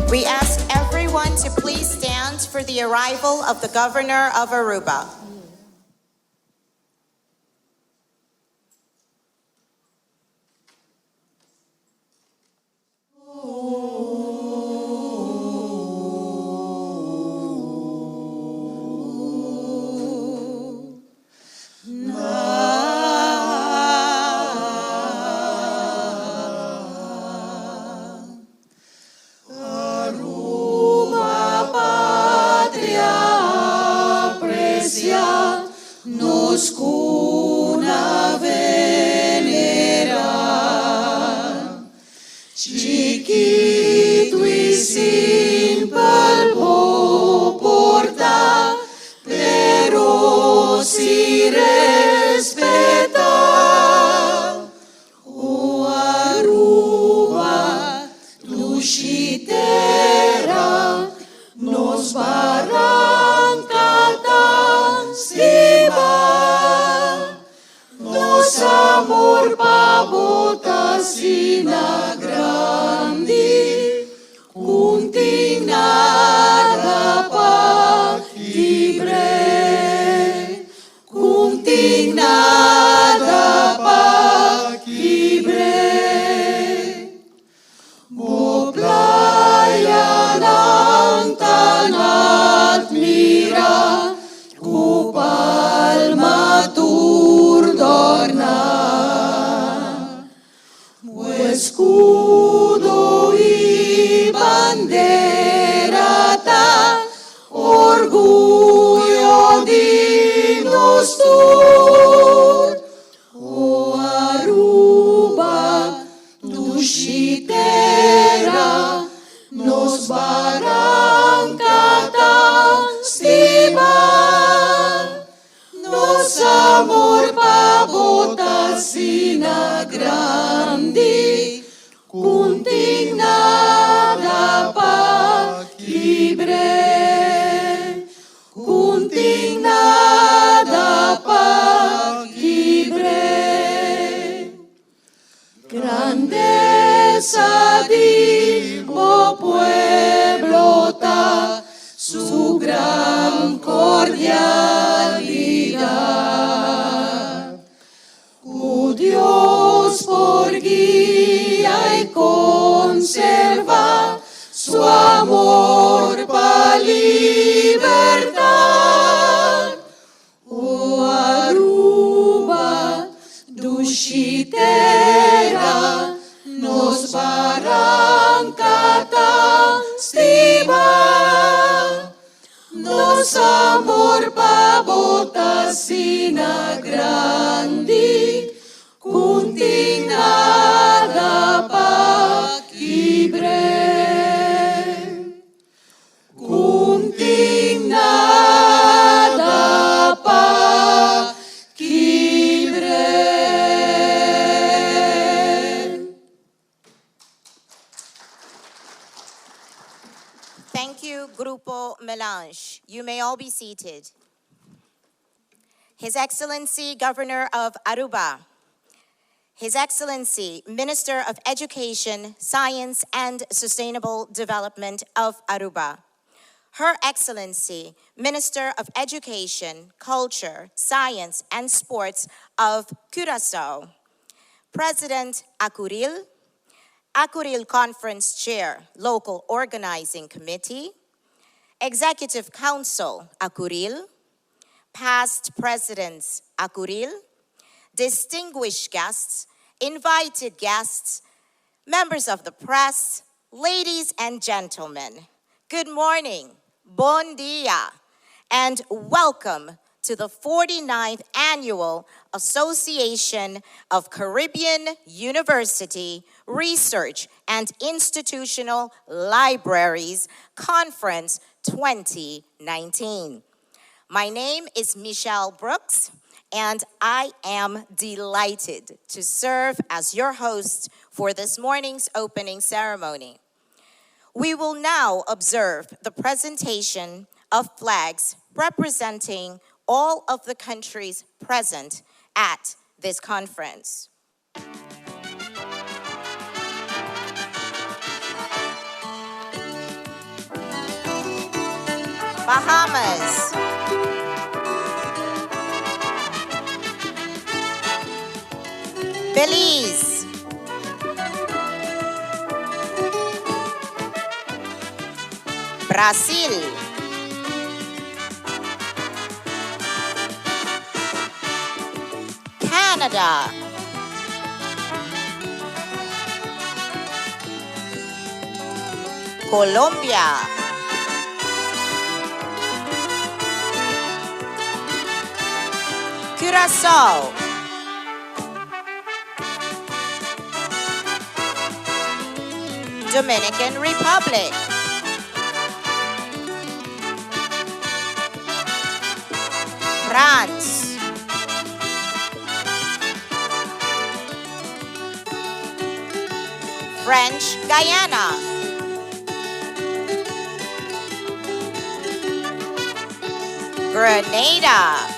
We ask everyone to please stand for the arrival of the Governor of Aruba. Nos cuna venera, chiquito y simple porta, pero si respeta. O Aruba, tu chitera, nos barrancata sima, nos amor pa botasina grandi, kuntingnada pa libre, kuntingnada pa libre. Mo playa ng tanat mira, palma turdorna, escudo y banderata, orgullo de nosotros. O Aruba, tu chitera, nos barrancata stima, nos amor pa botasina grandi, kuntingnada pa libre, kuntingnada pa libre. Grandeza di mo pueblo ta, su gran cordialidad. Oh Dios, por guía y conserva su amor pa libertad. Oh Aruba, duchitera, nos barrancata stima, nos amor pa botasina grandi, kuntingnada pa libre, kuntingnada pa libre. Thank you, Grupo Melange. You may all be seated. His Excellency, Governor of Aruba. His Excellency, Minister of Education, Science, and Sustainable Development of Aruba. Her Excellency, Minister of Education, Culture, Science, and Sports of Curaçao. President ACURIL, ACURIL Conference Chair, Local Organizing Committee, Executive Council, ACURIL, past presidents, ACURIL, distinguished guests, invited guests, members of the press, ladies and gentlemen, good morning, bon dia, and welcome to the 49th Annual Association of Caribbean University Research and Institutional Libraries Conference 2019. My name is Michelle Brooks, and I am delighted to serve as your host for this morning's opening ceremony. We will now observe the presentation of flags representing all of the countries present at this conference. Bahamas, Belize, Brazil, Canada, Colombia, Curacao, Dominican Republic, France, French Guyana, Grenada,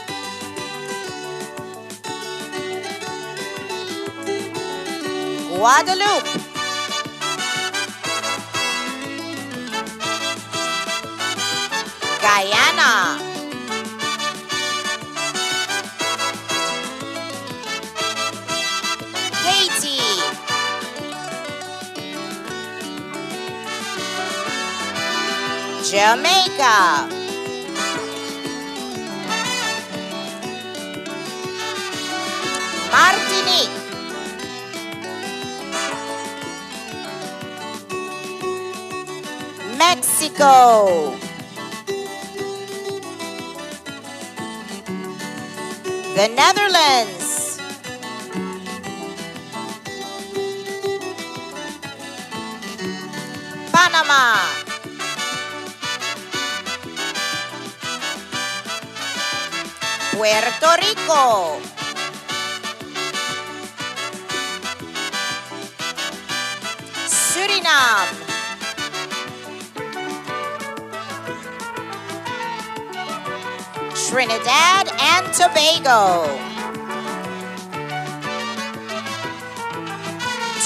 Guadeloupe, Guyana, Haiti, Jamaica, Martinique, Mexico, the Netherlands, Panama, Puerto Rico, Suriname, Trinidad and Tobago,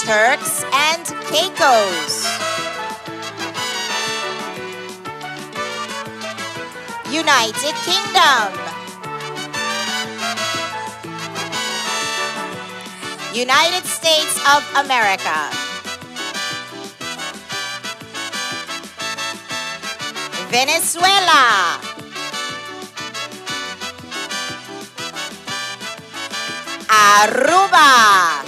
Turks and Caicos, United Kingdom, United States of America, Venezuela, Aruba,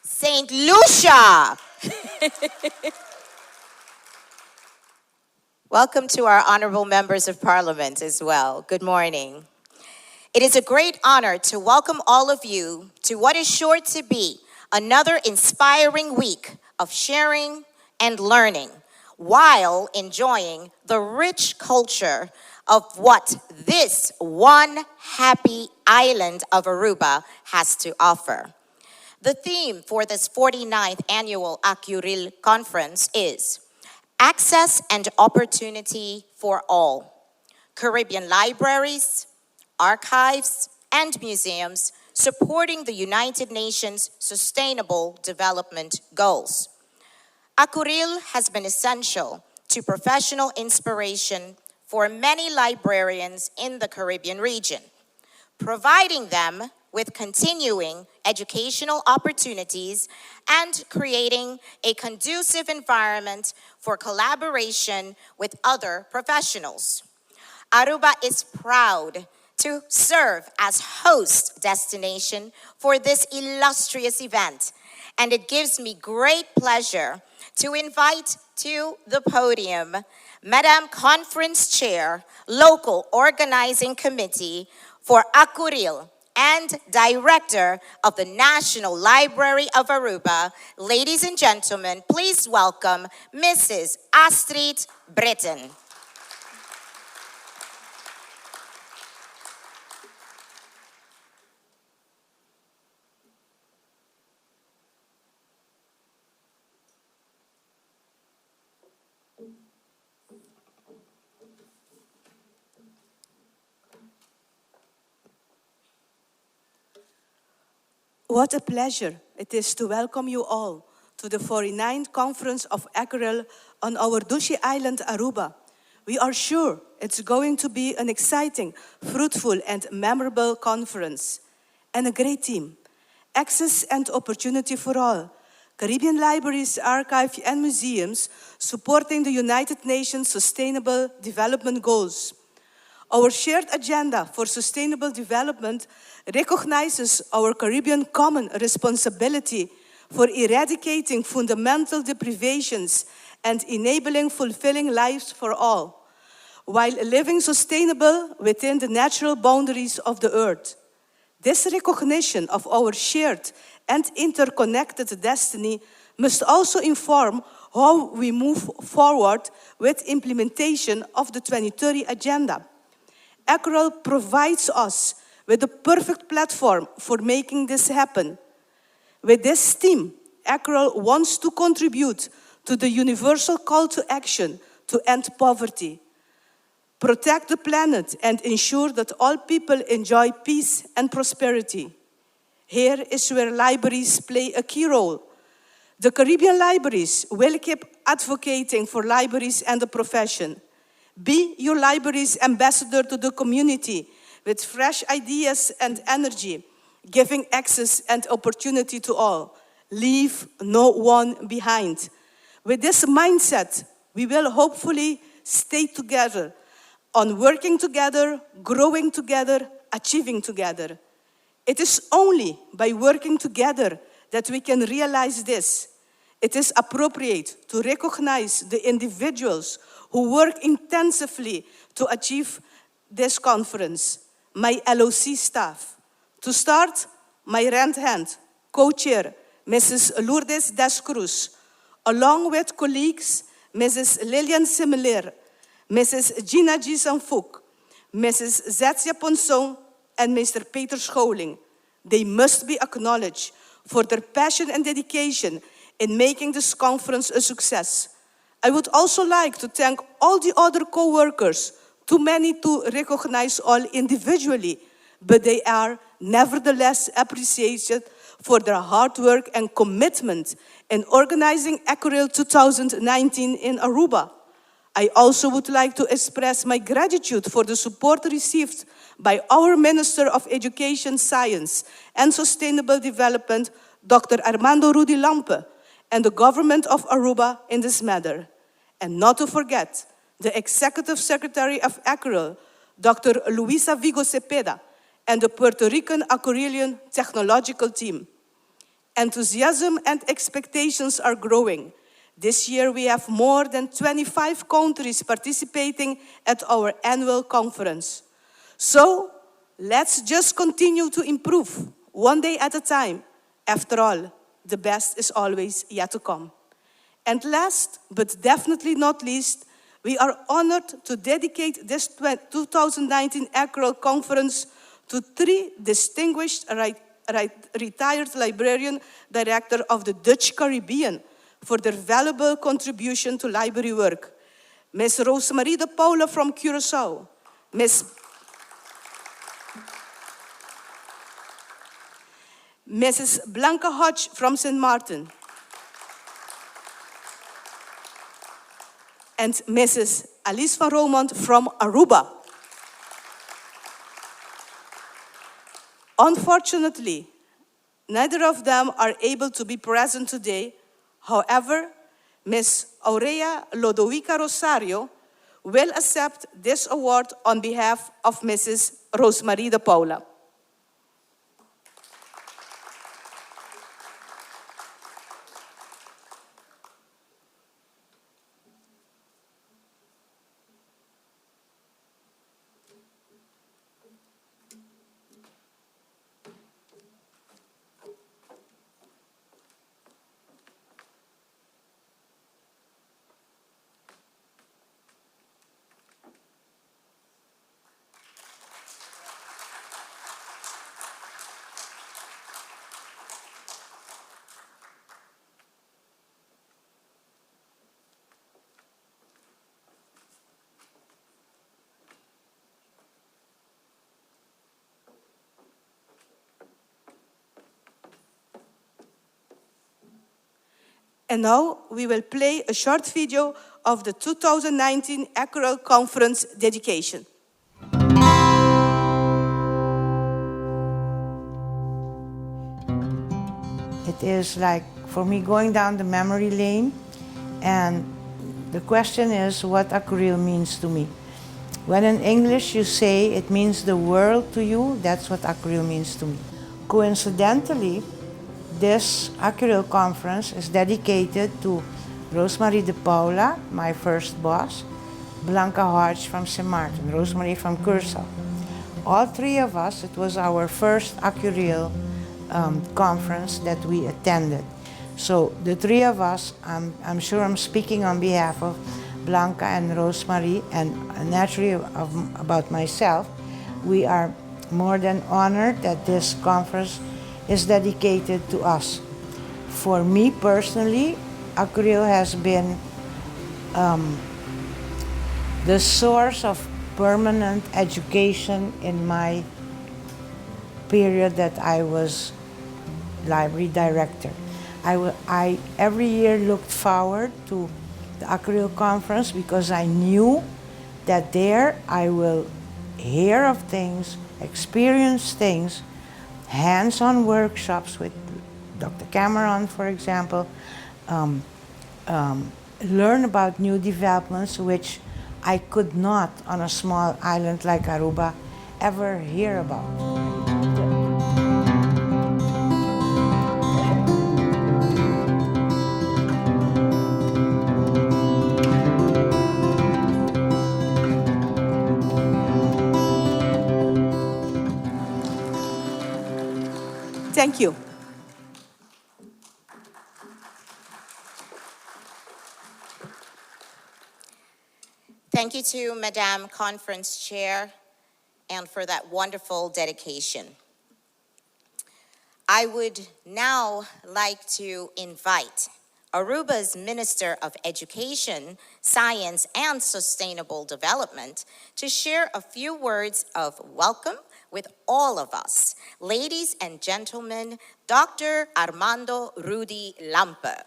St. Lucia. Welcome to our honorable members of parliament as well. Good morning. It is a great honor to welcome all of you to what is sure to be another inspiring week of sharing and learning while enjoying the rich culture of what this one happy island of Aruba has to offer. The theme for this 49th annual ACURIL Conference is Access and Opportunity for All. Caribbean libraries, archives, and museums supporting the United Nations Sustainable Development Goals. ACURIL has been essential to professional inspiration for many librarians in the Caribbean region, providing them with continuing educational opportunities and creating a conducive environment for collaboration with other professionals. Aruba is proud to serve as host destination for this illustrious event, and it gives me great pleasure to invite to the podium Madam Conference Chair, Local Organizing Committee for ACURIL and Director of the National Library of Aruba. Ladies and gentlemen, please welcome Mrs. Astrid Britten. What a pleasure it is to welcome you all to the 49th Conference of ACURIL on our Dushi Island, Aruba. We are sure it's going to be an exciting, fruitful, and memorable conference. And a great team. Access and opportunity for all. Caribbean libraries, archives, and museums supporting the United Nations Sustainable Development Goals. Our shared agenda for sustainable development recognizes our Caribbean common responsibility for eradicating fundamental deprivations and enabling fulfilling lives for all, while living sustainable within the natural boundaries of the earth. This recognition of our shared and interconnected destiny must also inform how we move forward with implementation of the 2030 Agenda. ACURIL provides us with the perfect platform for making this happen. With this theme, ACURIL wants to contribute to the universal call to action to end poverty, protect the planet, and ensure that all people enjoy peace and prosperity. Here is where libraries play a key role. The Caribbean libraries will keep advocating for libraries and the profession. Be your library's ambassador to the community with fresh ideas and energy, giving access and opportunity to all. Leave no one behind. With this mindset, we will hopefully stay together on working together, growing together, achieving together. It is only by working together that we can realize this. It is appropriate to recognize the individuals who work intensively to achieve this conference, my LOC staff. To start, my right hand, co-chair, Mrs. Lourdes Descruz, along with colleagues, Mrs. Lilian Similer, Mrs. Gina G. Sanfouk, Mrs. Zetsia Ponson, and Mr. Peter Scholing. They must be acknowledged for their passion and dedication in making this conference a success. I would also like to thank all the other co-workers, too many to recognize all individually, but they are nevertheless appreciated for their hard work and commitment in organizing ACURIL 2019 in Aruba. I also would like to express my gratitude for the support received by our Minister of Education, Science and Sustainable Development, Dr. Armando Rudy Lampe, and the government of Aruba in this matter. And not to forget, the Executive Secretary of ACURIL, Dr. Luisa Vigo Cepeda, and the Puerto Rican ACURILian technological team. Enthusiasm and expectations are growing. This year we have more than 25 countries participating at our annual conference. So let's just continue to improve, one day at a time. After all, the best is always yet to come. And last, but definitely not least, we are honored to dedicate this 2019 ACURIL Conference to 3 distinguished retired librarian director of the Dutch Caribbean for their valuable contribution to library work. Ms. Rosemarie de Paula from Curaçao, Mrs. Blanca Hodge from St. Martin, and Mrs. Alice van Romand from Aruba. Unfortunately, neither of them are able to be present today. However, Ms. Aurea Lodovica Rosario will accept this award on behalf of Mrs. Rosemarie de Paula. And now we will play a short video of the 2019 ACURIL Conference dedication. It is like, for me, going down the memory lane, and the question is what ACURIL means to me. When in English you say it means the world to you, that's what ACURIL means to me. Coincidentally, this ACURIL conference is dedicated to Rosemary de Paula, my first boss, Blanca Hodge from St. Martin, Rosemary from Curaçao. All three of us, it was our first ACURIL conference that we attended. So the three of us, I'm sure I'm speaking on behalf of Blanca and Rosemary, and naturally about myself, we are more than honored that this conference is dedicated to us. For me personally, ACURIL has been the source of permanent education in my period that I was library director. I every year looked forward to the ACURIL conference because I knew that there I will hear of things, experience things, hands-on workshops with Dr. Cameron, for example, learn about new developments which I could not on a small island like Aruba ever hear about. Thank you. Thank you to Madame Conference Chair and for that wonderful dedication. I would now like to invite Aruba's Minister of Education, Science, and Sustainable Development to share a few words of welcome with all of us. Ladies and gentlemen, Dr. Armando Rudy Lampe.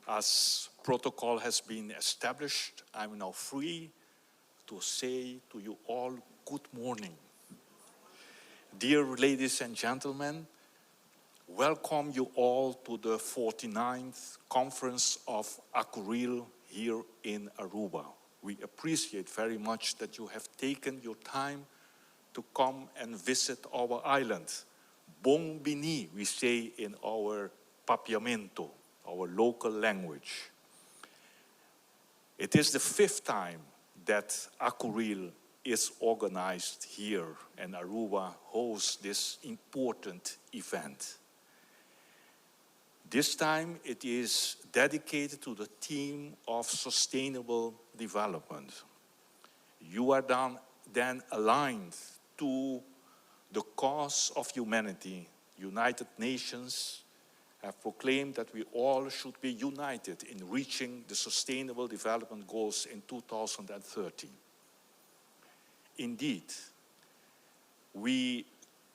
As protocol has been established, I'm now free to say to you all good morning. Dear ladies and gentlemen, welcome you all to the 49th Conference of ACURIL here in Aruba. We appreciate very much that you have taken your time to come and visit our island. Bom bini, we say in our Papiamento, our local language. It is the 5th time that ACURIL is organized here, and Aruba hosts this important event. This time it is dedicated to the theme of sustainable development. You are then aligned to the cause of humanity. United Nations have proclaimed that we all should be united in reaching the Sustainable Development Goals in 2030. Indeed, we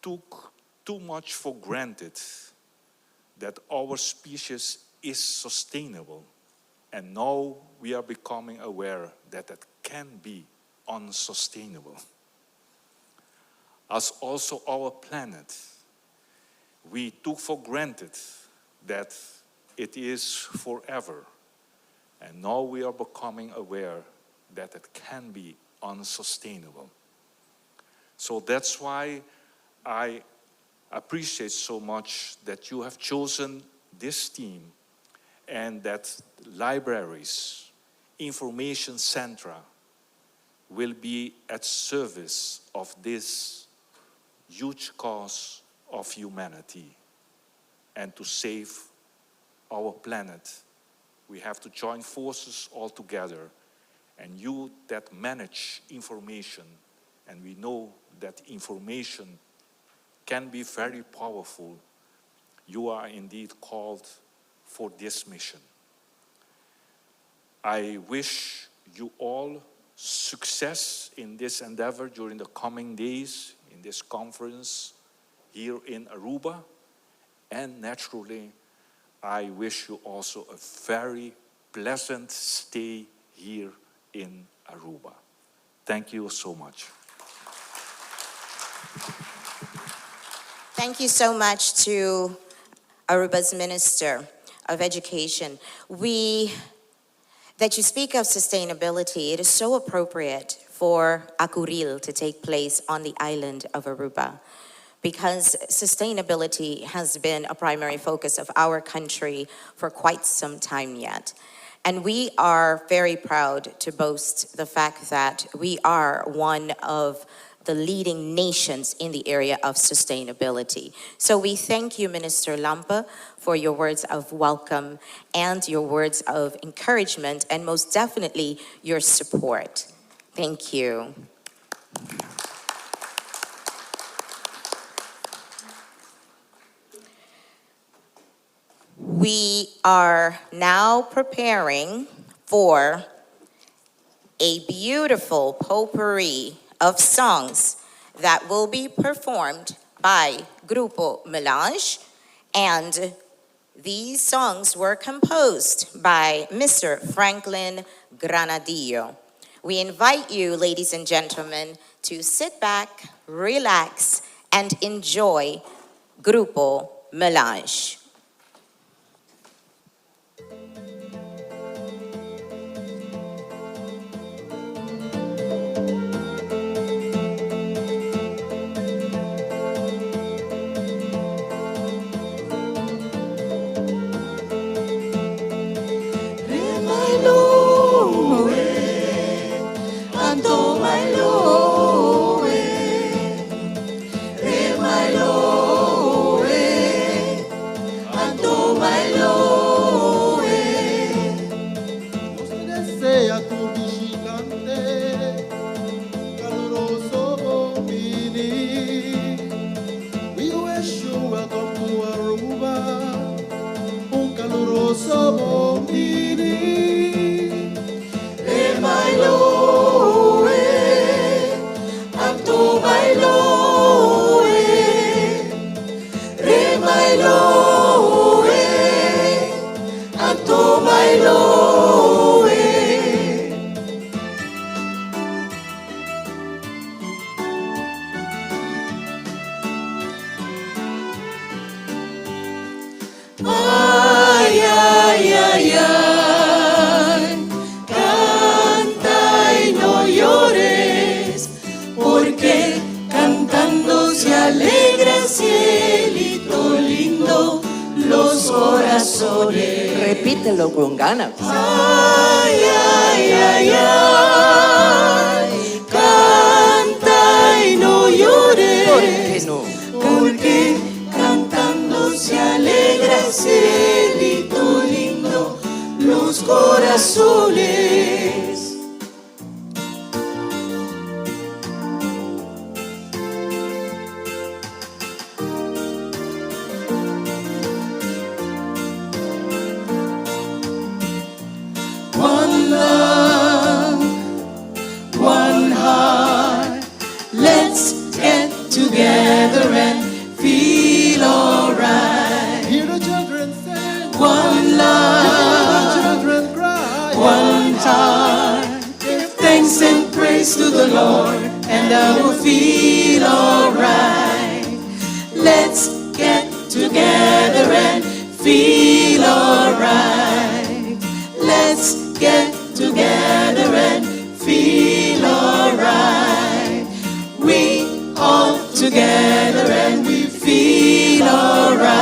took too much for granted that our species is sustainable, and now we are becoming aware that it can be unsustainable. As also our planet, we took for granted that it is forever, and now we are becoming aware that it can be unsustainable. So that's why I appreciate so much that you have chosen this theme and that libraries, information centra will be at service of this huge cause of humanity. And to save our planet, we have to join forces all together. And you that manage information, and we know that information can be very powerful, you are indeed called for this mission. I wish you all success in this endeavor during the coming days in this conference here in Aruba. And naturally, I wish you also a very pleasant stay here in Aruba. Thank you so much. Thank you so much to Aruba's Minister of Education. That you speak of sustainability, it is so appropriate for ACURIL to take place on the island of Aruba, because sustainability has been a primary focus of our country for quite some time yet. And we are very proud to boast the fact that we are one of the leading nations in the area of sustainability. So we thank you, Minister Lampe, for your words of welcome and your words of encouragement, and most definitely your support. Thank you. We are now preparing for a beautiful potpourri of songs that will be performed by Grupo Melange, and these songs were composed by Mr. Franklin Granadillo. We invite you, ladies and gentlemen, to sit back, relax, and enjoy Grupo Melange. Repítelo con ganas. Ay, ay, ay, ay, canta y no llores. ¿Por qué no? Porque cantando se alegra el cielito lindo, los corazones. One love, one heart. Let's get together and feel alright. Hear the children sing. One love, The children cry. one heart. Give thanks and praise to the Lord, and I will feel alright. Let's get together and feel alright. Let's get together and feel alright. We all together and we feel alright.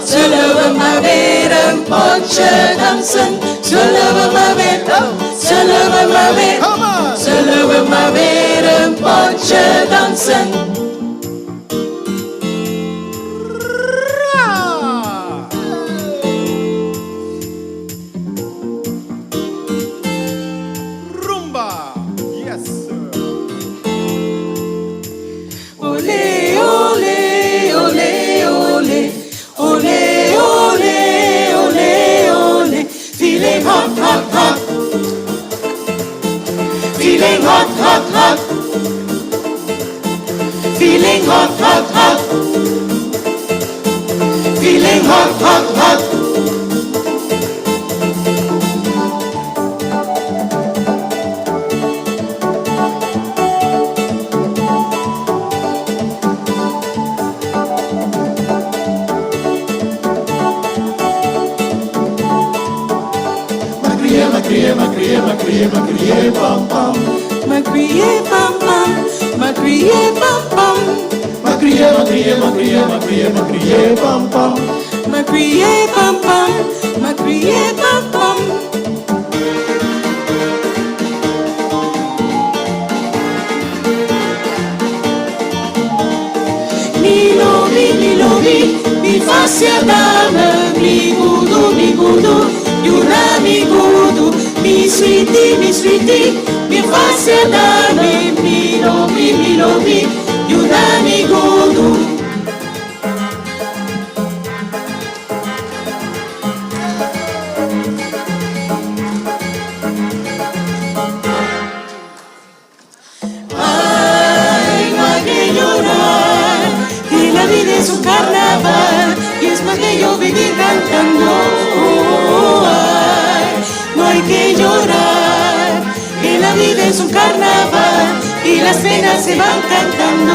Zullen we maar weer een potje dansen? Zullen we maar weer, zullen we maar weer, zullen we maar weer een potje dansen? Rumba. Yes, sir. hot, hot, hot. Feeling hot, hot, hot. Feeling hot, hot, hot. Feeling hot, hot, hot. Macrie, macrie, macrie, macrie, pam pam. Macrie, pam pam. Macrie, pam pam. Macrie, macrie, macrie, macrie, macrie, pam pam. Macrie, pam pam. Macrie, pam pam. Mi faccia dame, mi gudu, yura mi gudu, mi sweetie, mi faccia dame, mi lovi, yura mi gudu. Ay, no hay que llorar, que la vida es un carnaval y es más que yo vivir cantando. Ay, no hay que llorar, que la vida es un carnaval y las penas se van cantando.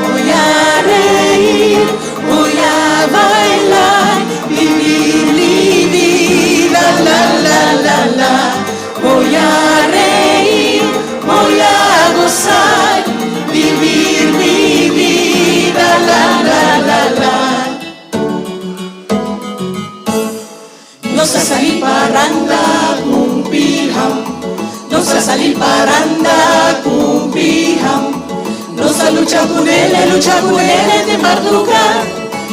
Voy a reír, voy a bailar, vivir mi vida, la la la la. Voy a reír, voy a gozar, vivir mi vida, la la la la. No sé salir parranda con pijam, no sé salir parranda con pijam. No se lucha con él de madrugada.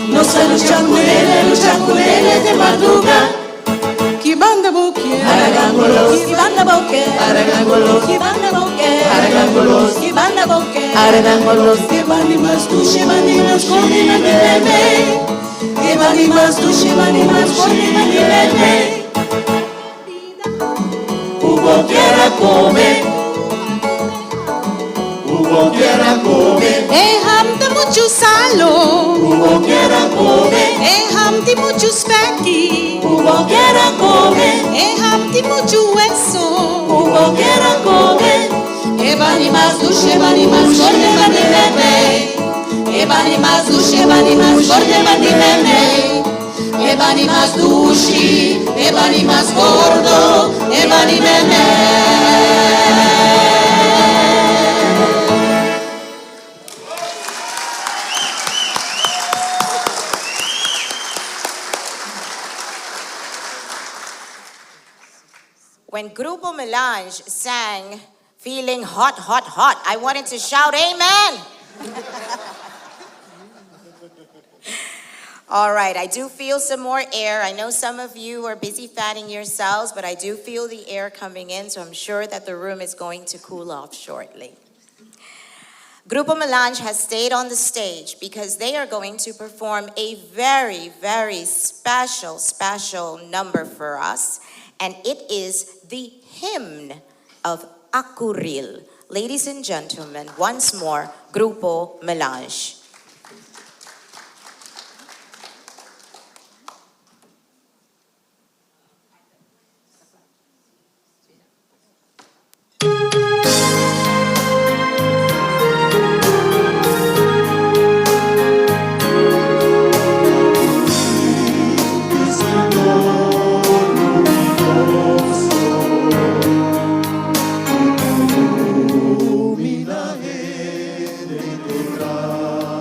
No se lucha con él de madrugada. Ki banda boke, aragangolos. Ki banda boke, aragangolos. Ki banda boke, aragangolos. Ki banda boke, aragangolos. Ki bandi mas duše, bandi mas koni na dileme. Ki bandi mas duše, bandi mas koni na dileme. Hugo quiera comer. Hugo quiera comer. Ham de mucho salo, Hugo quiera comer. ham de mucho specky, Hugo quiera comer. ham de mucho hueso. Hugo quiera comer. Ebani mas duše, ebani mas gordo, ebani leme. Ebani mas duše, ebani mas gordo, ebani leme. Ebani mas duši, ebani mas gordo, ebani leme. When Grupo Melange sang Feeling Hot, Hot, Hot, I wanted to shout amen. All right, I do feel some more air. I know some of you are busy fanning yourselves, but I do feel the air coming in, so I'm sure that the room is going to cool off shortly. Grupo Melange has stayed on the stage because they are going to perform a very, very special number for us, and it is the hymn of ACURIL. Ladies and gentlemen, once more, Grupo Melange. Ilumina, integrar.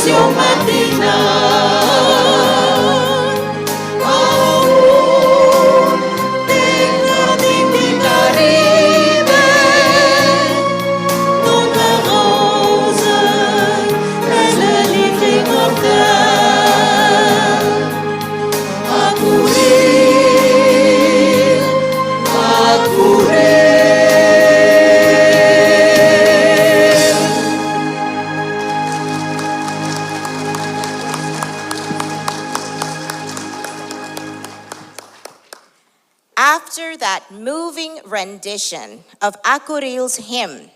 iyong matingnan. Ating di Caribe, nunca rosa es el litre mortal. Acuril, acuril. After that moving rendition of ACURIL's hymn,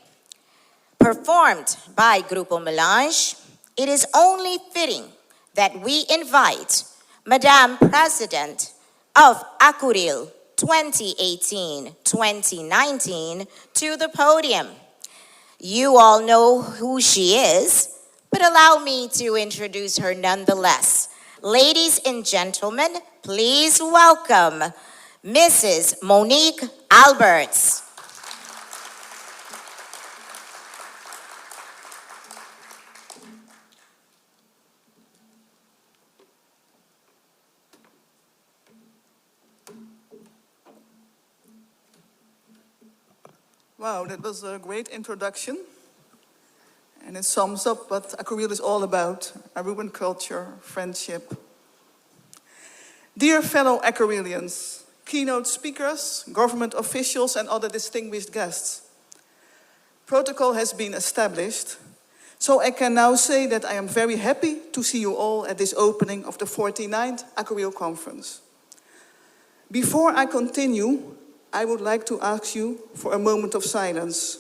performed by Grupo Melange, it is only fitting that we invite Madam President of ACURIL 2018-2019 to the podium. You all know who she is, but allow me to introduce her nonetheless. Ladies and gentlemen, please welcome Mrs. Monique Alberts. Wow, that was a great introduction. And it sums up what ACURIL is all about, Aruban culture, friendship. Dear fellow ACURILians, keynote speakers, government officials, and other distinguished guests. Protocol has been established, so I can now say that I am very happy to see you all at this opening of the 49th ACURIL Conference. Before I continue, I would like to ask you for a moment of silence.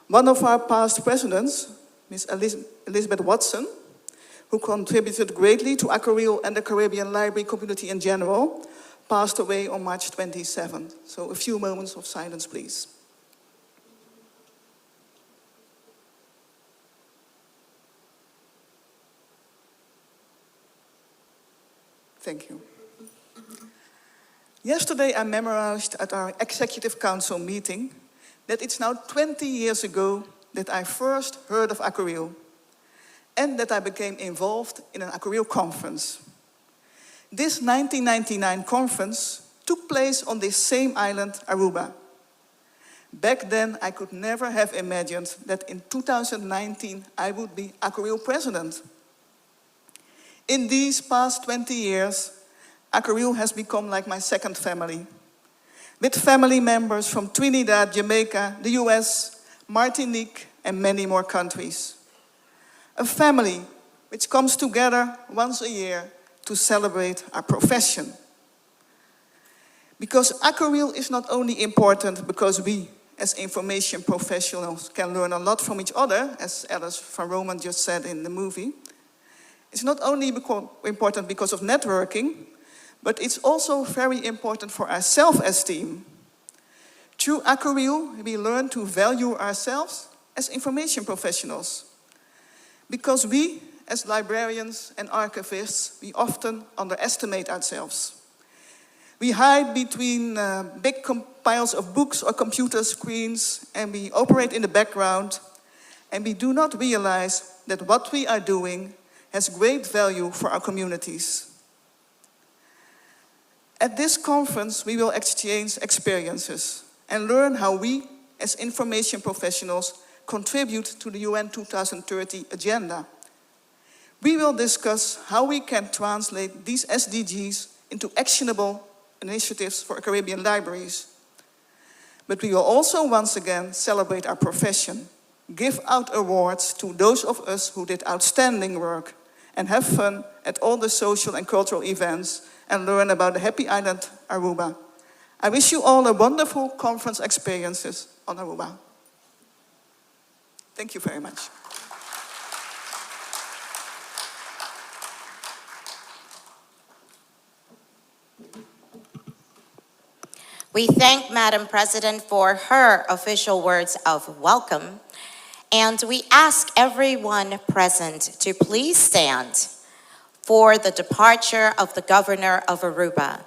One of our past presidents, Ms. Elizabeth Watson, who contributed greatly to ACURIL and the Caribbean library community in general, passed away on March 27th. So a few moments of silence, please. Thank you. Yesterday I memorized at our Executive Council meeting that it's now 20 years ago that I first heard of ACURIL and that I became involved in an ACURIL conference. This 1999 conference took place on this same island, Aruba. Back then, I could never have imagined that in 2019 I would be ACURIL president. In these past 20 years, ACURIL has become like my second family, with family members from Trinidad, Jamaica, the US, Martinique, and many more countries. A family which comes together once a year to celebrate our profession. Because ACURIL is not only important because we, as information professionals, can learn a lot from each other, as Alice van Roman just said in the movie. It's not only important because of networking, but it's also very important for our self-esteem. Through ACURIL, we learn to value ourselves as information professionals. Because we, as librarians and archivists, we often underestimate ourselves. We hide between big piles of books or computer screens, and we operate in the background, and we do not realize that what we are doing has great value for our communities. At this conference, we will exchange experiences and learn how we, as information professionals, contribute to the UN 2030 agenda. We will discuss how we can translate these SDGs into actionable initiatives for Caribbean libraries. But we will also once again celebrate our profession, give out awards to those of us who did outstanding work, and have fun at all the social and cultural events and learn about the happy island, Aruba. I wish you all a wonderful conference experiences on Aruba. Thank you very much. We thank Madam President for her official words of welcome, and we ask everyone present to please stand for the departure of the Governor of Aruba.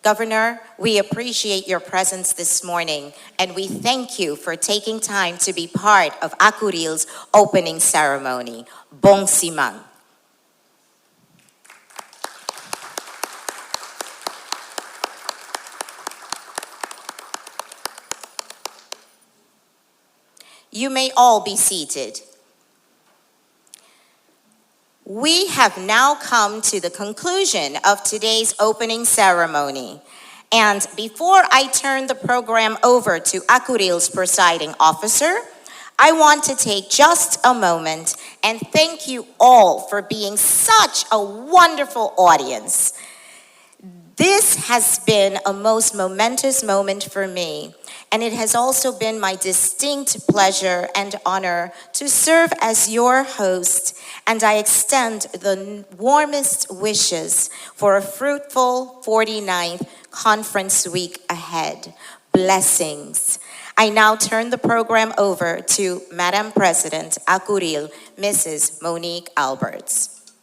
Governor, we appreciate your presence this morning, and we thank you for taking time to be part of ACURIL's opening ceremony. Bong Simang. You may all be seated. We have now come to the conclusion of today's opening ceremony. And before I turn the program over to ACURIL's presiding officer, I want to take just a moment and thank you all for being such a wonderful audience. This has been a most momentous moment for me, and it has also been my distinct pleasure and honor to serve as your host, and I extend the warmest wishes for a fruitful 49th conference week ahead. Blessings. I now turn the program over to Madam President ACURIL, Mrs. Monique Alberts.